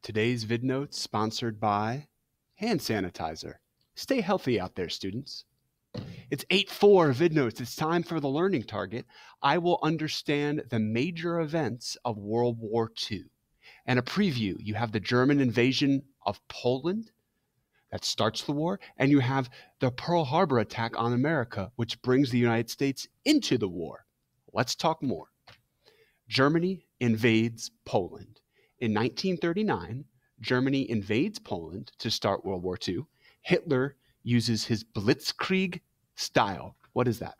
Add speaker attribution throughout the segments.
Speaker 1: Today's VidNotes sponsored by hand sanitizer. Stay healthy out there, students. It's 8-4 VidNotes. It's time for the learning target. I will understand the major events of World War II. And a preview, you have the German invasion of Poland that starts the war, and you have the Pearl Harbor attack on America, which brings the United States into the war. Let's talk more. Germany invades Poland. In 1939, Germany invades Poland to start World War II. Hitler uses his blitzkrieg style. What is that?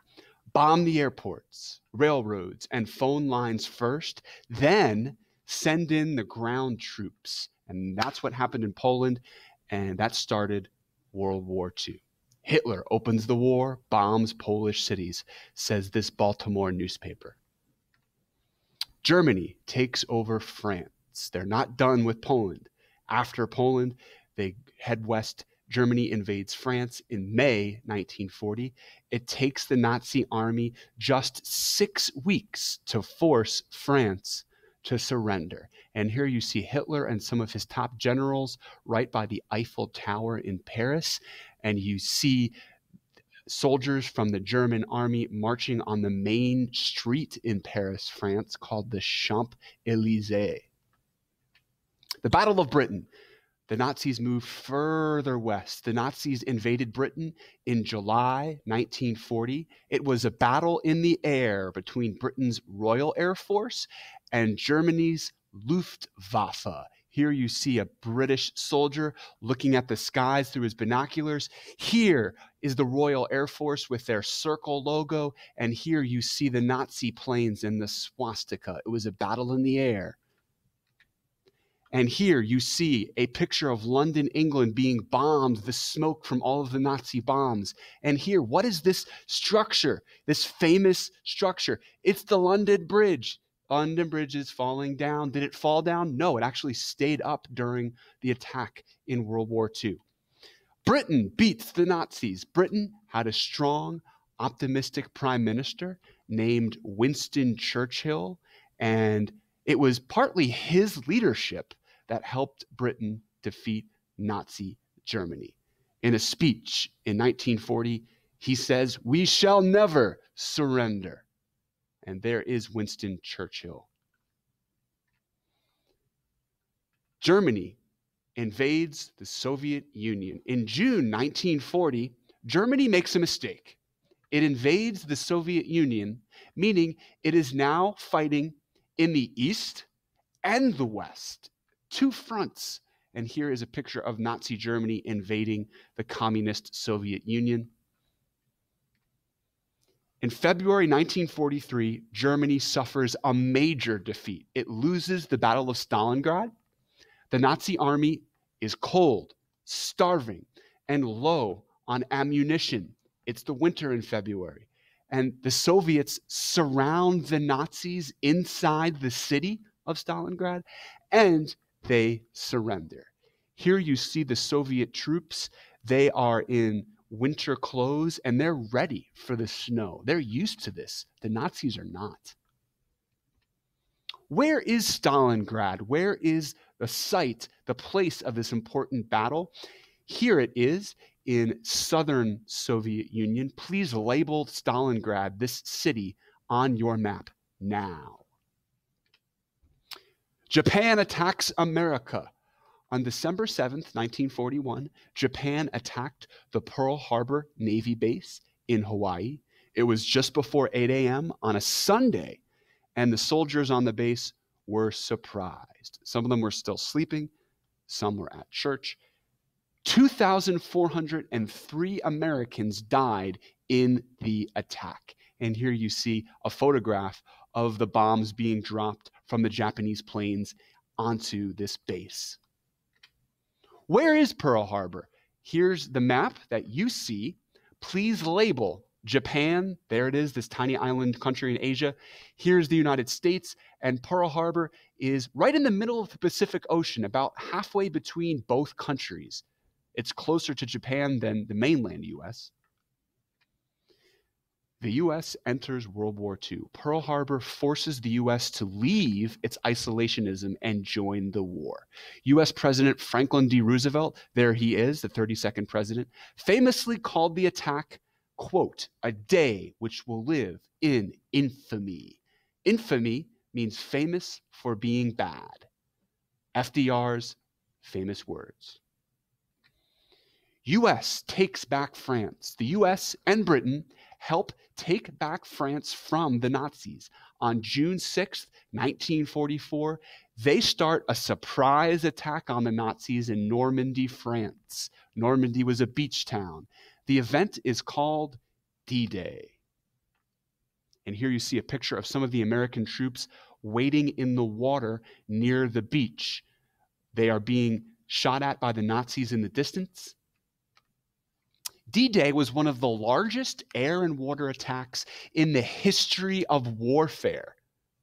Speaker 1: Bomb the airports, railroads, and phone lines first, then send in the ground troops. And that's what happened in Poland, and that started World War II. Hitler opens the war, bombs Polish cities, says this Baltimore newspaper. Germany takes over France. They're not done with Poland. After Poland, they head west. Germany invades France in May 1940. It takes the Nazi army just 6 weeks to force France to surrender. And here you see Hitler and some of his top generals right by the Eiffel Tower in Paris. And you see soldiers from the German army marching on the main street in Paris, France, called the Champs-Élysées. The Battle of Britain. The Nazis moved further west. The Nazis invaded Britain in July 1940. It was a battle in the air between Britain's Royal Air Force and Germany's Luftwaffe. Here you see a British soldier looking at the skies through his binoculars. Here is the Royal Air Force with their circle logo. And here you see the Nazi planes and the swastika. It was a battle in the air. And here you see a picture of London, England being bombed, the smoke from all of the Nazi bombs. And here, what is this structure, this famous structure? It's the London Bridge. London Bridge is falling down. Did it fall down? No, it actually stayed up during the attack in World War II. Britain beats the Nazis. Britain had a strong, optimistic prime minister named Winston Churchill, and it was partly his leadership that helped Britain defeat Nazi Germany. In a speech in 1940, he says, "We shall never surrender." And there is Winston Churchill. Germany invades the Soviet Union. In June 1940, Germany makes a mistake. It invades the Soviet Union, meaning it is now fighting in the East and the West, 2 fronts. And here is a picture of Nazi Germany invading the communist Soviet Union. In February 1943, Germany suffers a major defeat. It loses the Battle of Stalingrad. The Nazi army is cold, starving, and low on ammunition. It's the winter in February. And the Soviets surround the Nazis inside the city of Stalingrad, and they surrender. Here you see the Soviet troops. They are in winter clothes, and they're ready for the snow. They're used to this. The Nazis are not. Where is Stalingrad? Where is the site, the place of this important battle? Here it is in southern Soviet Union. Please label Stalingrad, this city, on your map now. Japan attacks America. On December 7th, 1941, Japan attacked the Pearl Harbor Navy base in Hawaii. It was just before 8 a.m. on a Sunday, and the soldiers on the base were surprised. Some of them were still sleeping. Some were at church. 2,403 Americans died in the attack. And here you see a photograph of the bombs being dropped from the Japanese planes onto this base. Where is Pearl Harbor? Here's the map that you see. Please label Japan. There it is, this tiny island country in Asia. Here's the United States, and Pearl Harbor is right in the middle of the Pacific Ocean, about halfway between both countries. It's closer to Japan than the mainland US. The U.S. enters World War II. Pearl Harbor forces the U.S. to leave its isolationism and join the war. U.S. President Franklin D. Roosevelt, there he is, the 32nd president, famously called the attack, quote, "a day which will live in infamy." Infamy means famous for being bad. FDR's famous words. U.S. takes back France. The U.S. and Britain help take back France from the Nazis. On June 6th, 1944, they start a surprise attack on the Nazis in Normandy, France. Normandy was a beach town. The event is called D-Day. And here you see a picture of some of the American troops waiting in the water near the beach. They are being shot at by the Nazis in the distance. D-Day was one of the largest air and water attacks in the history of warfare.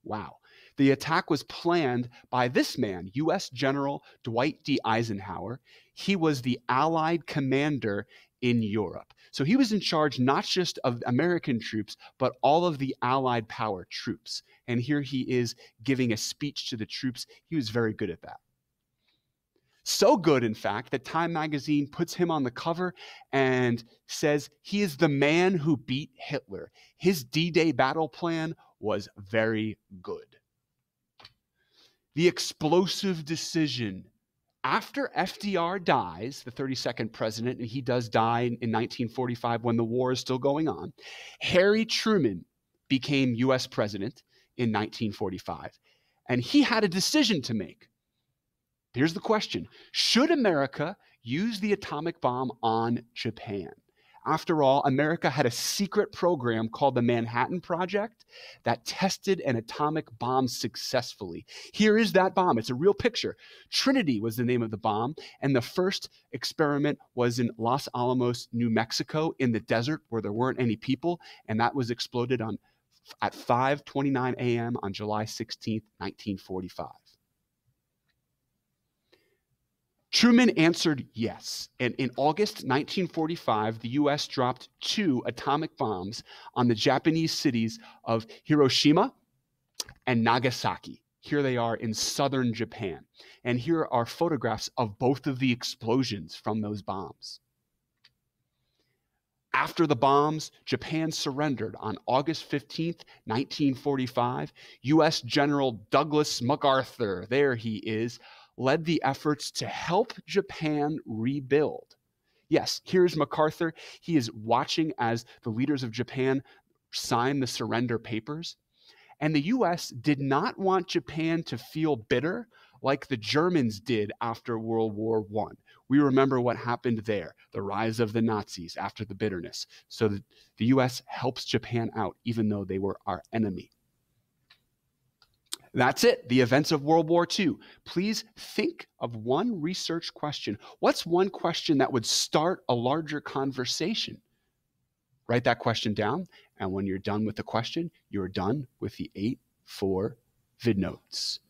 Speaker 1: Wow. The attack was planned by this man, U.S. General Dwight D. Eisenhower. He was the Allied commander in Europe. So he was in charge not just of American troops, but all of the Allied power troops. And here he is giving a speech to the troops. He was very good at that. So good, in fact, that Time magazine puts him on the cover and says he is the man who beat Hitler. His D-Day battle plan was very good. The explosive decision. After FDR dies, the 32nd president, and he does die in 1945 when the war is still going on, Harry Truman became U.S. president in 1945. And he had a decision to make. Here's the question. Should America use the atomic bomb on Japan? After all, America had a secret program called the Manhattan Project that tested an atomic bomb successfully. Here is that bomb. It's a real picture. Trinity was the name of the bomb, and the first experiment was in Los Alamos, New Mexico, in the desert where there weren't any people, and that was exploded at 5:29 a.m. on July 16th, 1945. Truman answered yes, and in August 1945, the U.S. dropped 2 atomic bombs on the Japanese cities of Hiroshima and Nagasaki. Here they are in southern Japan, and here are photographs of both of the explosions from those bombs. After the bombs, Japan surrendered on August 15th, 1945. U.S. General Douglas MacArthur, there he is, led the efforts to help Japan rebuild. Yes, here's MacArthur. He is watching as the leaders of Japan sign the surrender papers. And the U.S. did not want Japan to feel bitter like the Germans did after World War I. We remember what happened there, the rise of the Nazis after the bitterness. So the U.S. helps Japan out, even though they were our enemy. That's it, the events of World War II. Please think of one research question. What's one question that would start a larger conversation? Write that question down, and when you're done with the question, you're done with the 8-4 VidNotes.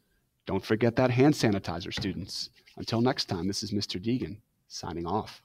Speaker 1: Don't forget that hand sanitizer, students. Until next time, this is Mr. Deegan, signing off.